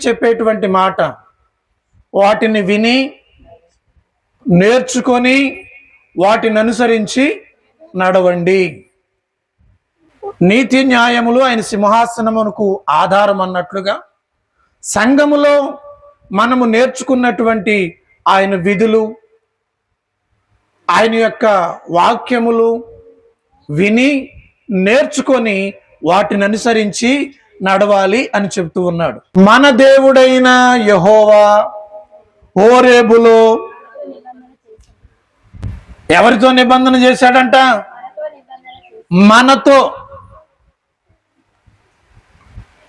చెప్పేటువంటి మాట, వాటిని విని నేర్చుకొని వాటిని అనుసరించి నడవండి. నీతి న్యాయములు ఆయన సింహాసనమునకు ఆధారం అన్నట్లుగా సంఘములో మనము నేర్చుకున్నటువంటి ఆయన విధులు, ఆయన యొక్క వాక్యములు విని నేర్చుకొని వాటిని అనుసరించి నడవాలి అని చెప్తూ ఉన్నాడు. మన దేవుడైన యెహోవా హోరేబులో ఎవరితో నిబంధన చేశాడంట? మనతో.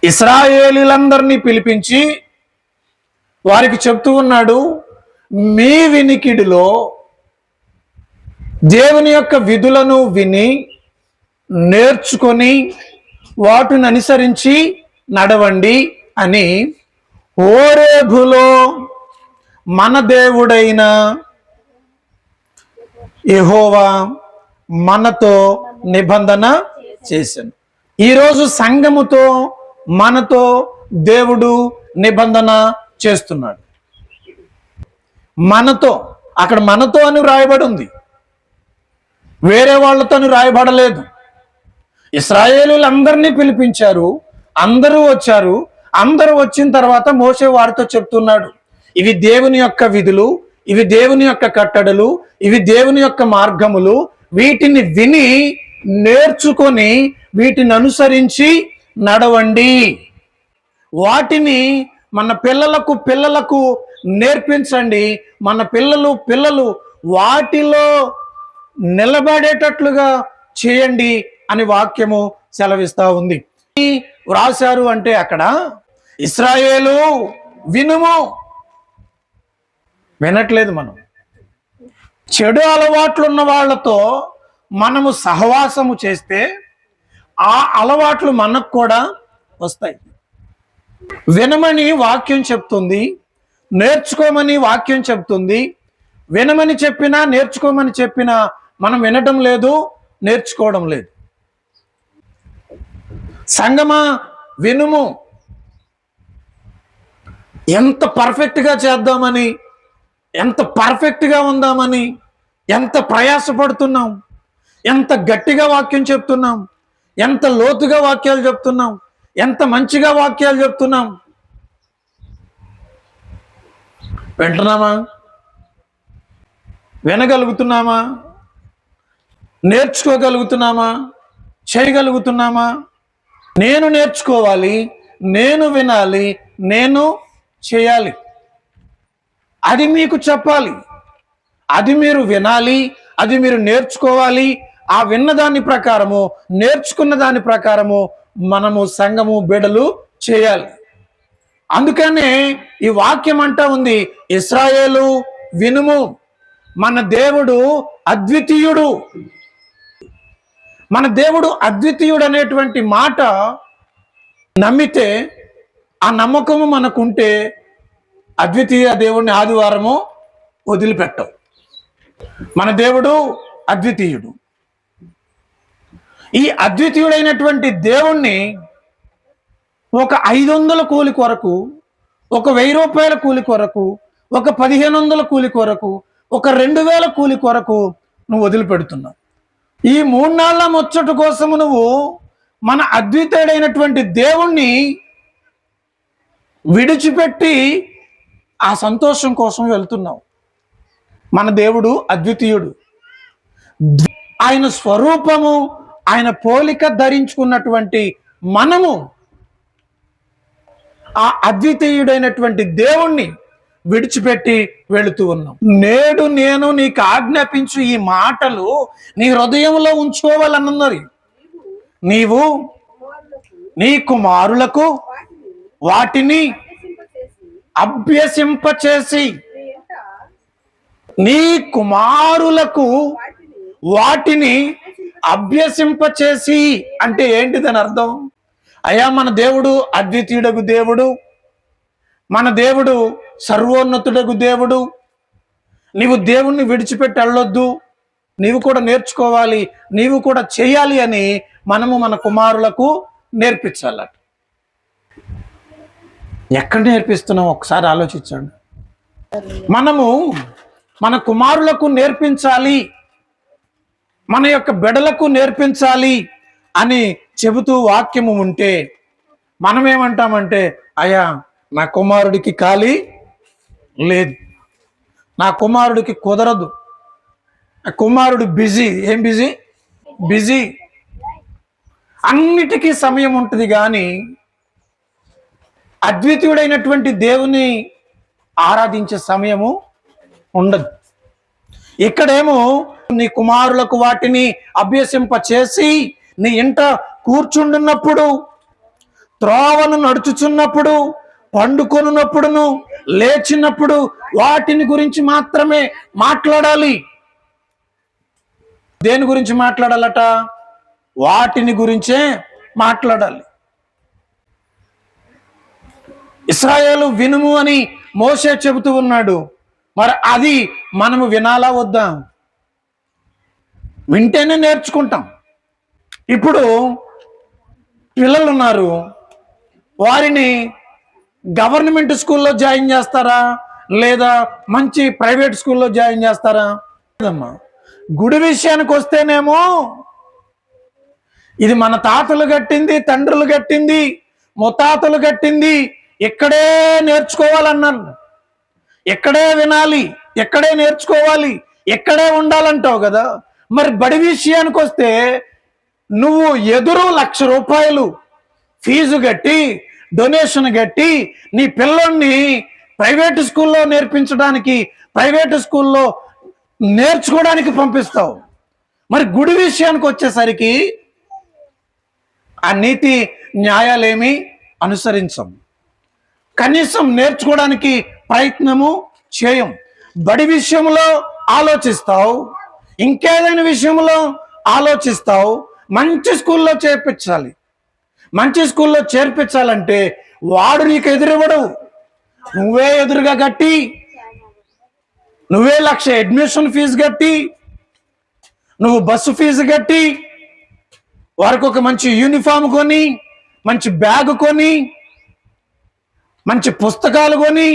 ఇశ్రాయేలీలందరినీ పిలిపించి వారికి చెప్తూ ఉన్నాడు, మీ వినికిడిలో దేవుని యొక్క విధులను విని నేర్చుకొని వాటిని అనుసరించి నడవండి అని హోరేబులో మన దేవుడైన యెహోవా మనతో నిబంధన చేశాను. ఈరోజు సంఘముతో మనతో దేవుడు నిబంధన చేస్తున్నాడు. మనతో, అక్కడ మనతో అని రాయబడి ఉంది, వేరే వాళ్ళతో రాయబడలేదు. ఇశ్రాయేలీలందరినీ పిలిపించారు, అందరూ వచ్చారు. అందరూ వచ్చిన తర్వాత మోషే వారితో చెప్తున్నాడు, ఇవి దేవుని యొక్క విధులు, ఇవి దేవుని యొక్క కట్టడలు, ఇవి దేవుని యొక్క మార్గములు. వీటిని విని నేర్చుకొని వీటిని అనుసరించి నడవండి. వాటిని మన పిల్లలకు నేర్పించండి. మన పిల్లలు వాటిలో నిలబడేటట్లుగా చేయండి అని వాక్యము సెలవిస్తా ఉంది. వ్రాశారు అంటే అక్కడ ఇశ్రాయేలు వినుము. వినట్లేదు. మనం చెడు అలవాట్లు ఉన్న వాళ్ళతో మనము సహవాసము చేస్తే ఆ అలవాట్లు మనకు కూడా వస్తాయి. వినమని వాక్యం చెప్తుంది, నేర్చుకోమని వాక్యం చెప్తుంది. వినమని చెప్పినా నేర్చుకోమని చెప్పినా మనం వినటం లేదు, నేర్చుకోవడం లేదు. సంగమా వినుము. ఎంత పర్ఫెక్ట్గా చేద్దామని, ఎంత పర్ఫెక్ట్గా ఉందామని ఎంత ప్రయాసపడుతున్నాం, ఎంత గట్టిగా వాక్యం చెప్తున్నాం, ఎంత లోతుగా వాక్యాలు చెప్తున్నాం, ఎంత మంచిగా వాక్యాలు చెప్తున్నాం. వింటున్నామా? వినగలుగుతున్నామా? నేర్చుకోగలుగుతున్నామా? చేయగలుగుతున్నామా? నేను నేర్చుకోవాలి, నేను వినాలి, నేను చేయాలి. అది మీకు చెప్పాలి, అది మీరు వినాలి, అది మీరు నేర్చుకోవాలి. ఆ విన్న దాని ప్రకారము, నేర్చుకున్న దాని ప్రకారము మనము సంఘము బిడలు చేయాలి. అందుకనే ఈ వాక్యం అంటా ఉంది, ఇశ్రాయేలు వినుము, మన దేవుడు అద్వితీయుడు. మన దేవుడు అద్వితీయుడు అనేటువంటి మాట నమ్మితే, ఆ నమ్మకము మనకుంటే అద్వితీయ దేవుడిని ఆదివారము వదిలిపెట్టవు. మన దేవుడు అద్వితీయుడు. ఈ అద్వితీయుడైనటువంటి దేవుణ్ణి ఒక 500 కూలి కొరకు, ఒక 1000 రూపాయల కూలి కొరకు, ఒక 1500 కూలి కొరకు, ఒక 2000 కూలి కొరకు నువ్వు వదిలిపెడుతున్నావు. ఈ 3 నాళ్ళ ముచ్చట కోసము నువ్వు మన అద్వితీయుడైనటువంటి దేవుణ్ణి విడిచిపెట్టి ఆ సంతోషం కోసం వెళ్తున్నావు. మన దేవుడు అద్వితీయుడు. ఆయన స్వరూపము, ఆయన పోలిక ధరించుకున్నటువంటి మనము ఆ అద్వితీయుడైనటువంటి దేవుణ్ణి విడిచిపెట్టి వెళుతూ ఉన్నాం. నేడు నేను నీకు ఆజ్ఞాపించు ఈ మాటలు నీ హృదయంలో ఉంచుకోవాలన్నది. నీవు నీ కుమారులకు వాటిని అభ్యసింపచేసి, నీ కుమారులకు వాటిని అభ్యసింపచేసి అంటే ఏంటిదని అర్థం? అయ్యా, మన దేవుడు అద్వితీయుడగు దేవుడు, మన దేవుడు సర్వోన్నతుడగు దేవుడు. నీవు దేవుణ్ణి విడిచిపెట్టి వెళ్ళొద్దు, నీవు కూడా నేర్చుకోవాలి, నీవు కూడా చేయాలి అని మనము మన కుమారులకు నేర్పించాలట. ఎక్కడ నేర్పిస్తున్నాం ఒకసారి ఆలోచించండి. మనము మన కుమారులకు నేర్పించాలి, మన యొక్క బిడ్డలకు నేర్పించాలి అని చెబుతూ వాక్యము ఉంటే మనం ఏమంటామంటే, అయ్యా నా కుమారుడికి ఖాళీ లేదు, నా కుమారుడికి కుదరదు, నా కుమారుడు బిజీ. ఏం బిజీ? బిజీ. అన్నిటికీ సమయం ఉంటుంది కానీ అద్వితీయుడైనటువంటి దేవుని ఆరాధించే సమయము ఉండదు. ఇక్కడేమో నీ కుమారులకు వాటిని అభ్యసింప చేసి నీ ఇంట కూర్చుండున్నప్పుడు, త్రోవను నడుచుచున్నప్పుడు, పండుకొనున్నప్పుడును, లేచినప్పుడు వాటిని గురించి మాత్రమే మాట్లాడాలి. దేని గురించి మాట్లాడాలట? వాటిని గురించే మాట్లాడాలి. ఇశ్రాయేలు వినుము అని మోషే చెబుతూ ఉన్నాడు. మరి అది మనము వినాలా వద్దా? వింటేనే నేర్చుకుంటాం. ఇప్పుడు పిల్లలు ఉన్నారు, వారిని గవర్నమెంట్ స్కూల్లో జాయిన్ చేస్తారా లేదా మంచి ప్రైవేట్ స్కూల్లో జాయిన్ చేస్తారా? లేదమ్మా. గుడి విషయానికి వస్తేనేమో ఇది మన తాతలు కట్టింది, తండ్రులు కట్టింది, ముత్తాతలు కట్టింది, ఇక్కడే నేర్చుకోవాలన్నారు, ఎక్కడే వినాలి, ఎక్కడే నేర్చుకోవాలి, ఎక్కడే ఉండాలంటావు కదా. మరి బడి విషయానికి వస్తే నువ్వు ఎదురు ₹1,00,000 ఫీజు కట్టి, డొనేషన్ కట్టి నీ పిల్లోడిని ప్రైవేట్ స్కూల్లో నేర్పించడానికి, ప్రైవేట్ స్కూల్లో నేర్చుకోవడానికి పంపిస్తావు. మరి గుడి విషయానికి వచ్చేసరికి ఆ నీతి న్యాయాలేమి అనుసరించం, కనీసం నేర్చుకోవడానికి ప్రయత్నము చేయం. బడి విషయంలో ఆలోచిస్తావు, ఇంకేదైనా విషయంలో ఆలోచిస్తావు. మంచి స్కూల్లో చేర్పించాలి. మంచి స్కూల్లో చేర్పించాలంటే వాడు నీకు ఎదురివ్వడు, నువ్వే ఎదురుగా కట్టి, నువ్వే 1,00,000 అడ్మిషన్ ఫీజు కట్టి, నువ్వు బస్సు ఫీజు కట్టి, వారికి ఒక మంచి యూనిఫామ్ కొని, మంచి బ్యాగ్ కొని, మంచి పుస్తకాలు కొని,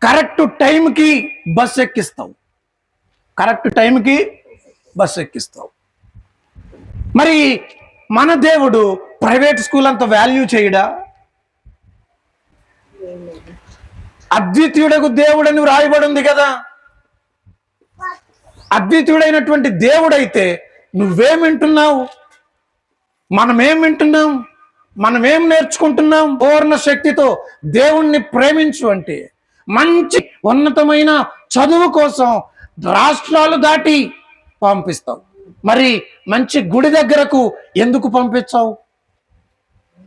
కరెక్ట్ టైంకి బస్సు ఎక్కిస్తావు, కరెక్ట్ టైంకి బస్సు ఎక్కిస్తావు. మరి మన దేవుడు ప్రైవేట్ స్కూల్ అంత వాల్యూ చేయడా? అద్వితీయుడకు దేవుడని వ్రాయబడి ఉంది కదా. అద్వితీయుడైనటువంటి దేవుడైతే నువ్వేం వింటున్నావు, మనమేం వింటున్నాం, మనమేం నేర్చుకుంటున్నాం? పూర్ణ శక్తితో దేవుణ్ణి ప్రేమించు అంటే మంచి ఉన్నతమైన చదువు కోసం రాష్ట్రాలు దాటి పంపిస్తావు. మరి మంచి గుడి దగ్గరకు ఎందుకు పంపించావు?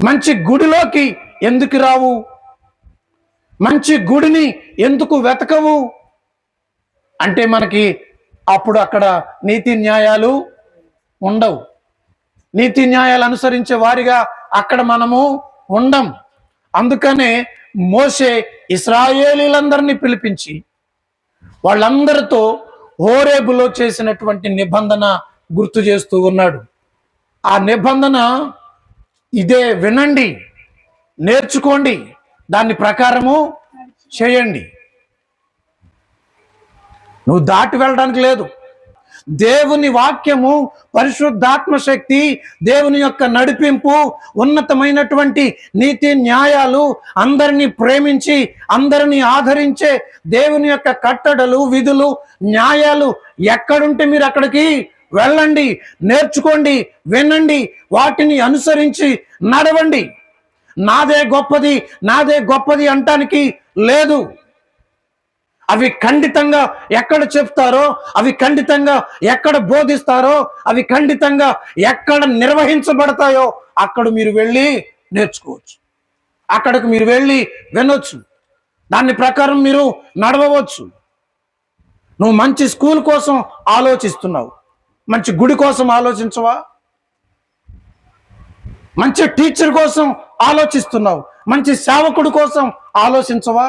మంచి గుడిలోకి ఎందుకు రావు? మంచి గుడిని ఎందుకు వెతకవు? అంటే మనకి అప్పుడు అక్కడ నీతి న్యాయాలు ఉండవు. నీతి న్యాయాలు అనుసరించే వారిగా అక్కడ మనము ఉండం. అందుకనే మోషే ఇశ్రాయేలీలందరినీ పిలిపించి వాళ్ళందరితో హోరేబులో చేసినటువంటి నిబంధన గుర్తు చేస్తూ ఉన్నాడు. ఆ నిబంధన ఇదే, వినండి, నేర్చుకోండి, దాని ప్రకారము చేయండి. నువ్వు దాటి వెళ్ళడానికి లేదు. దేవుని వాక్యము, పరిశుద్ధాత్మ శక్తి, దేవుని యొక్క నడిపింపు, ఉన్నతమైనటువంటి నీతి న్యాయాలు, అందరినీ ప్రేమించి అందరినీ ఆదరించే దేవుని యొక్క కట్టడలు, విధులు, న్యాయాలు ఎక్కడుంటే మీరు అక్కడికి వెళ్ళండి, నేర్చుకోండి, వినండి, వాటిని అనుసరించి నడవండి. నాదే గొప్పది, నాదే గొప్పది అంటానికి లేదు. అవి ఖండితంగా ఎక్కడ చెప్తారో, అవి ఖండితంగా ఎక్కడ బోధిస్తారో, అవి ఖండితంగా ఎక్కడ నిర్వహించబడతాయో అక్కడ మీరు వెళ్ళి నేర్చుకోవచ్చు, అక్కడికి మీరు వెళ్ళి వినొచ్చు, దాని ప్రకారం మీరు నడవవచ్చు. నువ్వు మంచి స్కూల్ కోసం ఆలోచిస్తున్నావు, మంచి గుడి కోసం ఆలోచించవా? మంచి టీచర్ కోసం ఆలోచిస్తున్నావు, మంచి సేవకుడి కోసం ఆలోచించవా?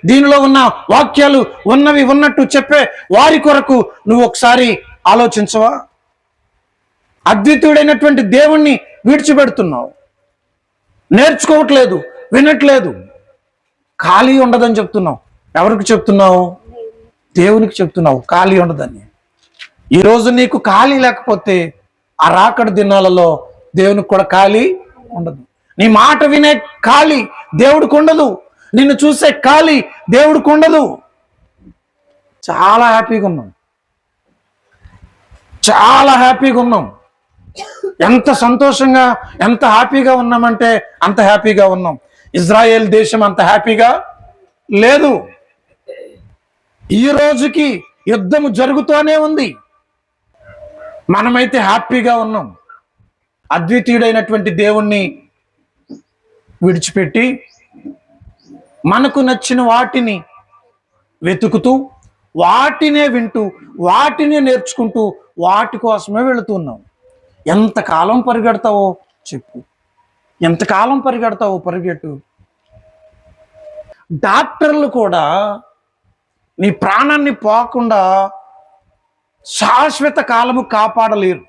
దీనిలో ఉన్న వాక్యాలు ఉన్నవి ఉన్నట్టు చెప్పే వారి కొరకు నువ్వు ఒకసారి ఆలోచించవా? అద్వితీయుడైనటువంటి దేవుణ్ణి విడిచిపెడుతున్నావు. నేర్చుకోవట్లేదు, వినట్లేదు. ఖాళీ ఉండదని చెప్తున్నావు. ఎవరికి చెప్తున్నావు? దేవునికి చెప్తున్నావు ఖాళీ ఉండదని. ఈరోజు నీకు ఖాళీ లేకపోతే ఆ రాకడ దినాలలో దేవునికి కూడా ఖాళీ ఉండదు. నీ మాట వినే ఖాళీ దేవుడికి ఉండదు. నిన్ను చూసే ఖాళీ దేవుడికి ఉండదు. చాలా హ్యాపీగా ఉన్నాం, చాలా హ్యాపీగా ఉన్నాం. ఎంత సంతోషంగా, ఎంత హ్యాపీగా ఉన్నామంటే అంత హ్యాపీగా ఉన్నాం. ఇజ్రాయేల్ దేశం అంత హ్యాపీగా లేదు. ఈ రోజుకి యుద్ధం జరుగుతూనే ఉంది. మనమైతే హ్యాపీగా ఉన్నాం. అద్వితీయుడైనటువంటి దేవుణ్ణి విడిచిపెట్టి మనకు నచ్చిన వాటిని వెతుకుతూ, వాటినే వింటూ, వాటినే నేర్చుకుంటూ, వాటి కోసమే వెళుతున్నాం. ఎంతకాలం పరిగెడతావో చెప్పు, ఎంతకాలం పరిగెడతావో పరిగెట్టు. డాక్టర్లు కూడా నీ ప్రాణాన్ని పోకుండా శాశ్వత కాలము కాపాడలేరు.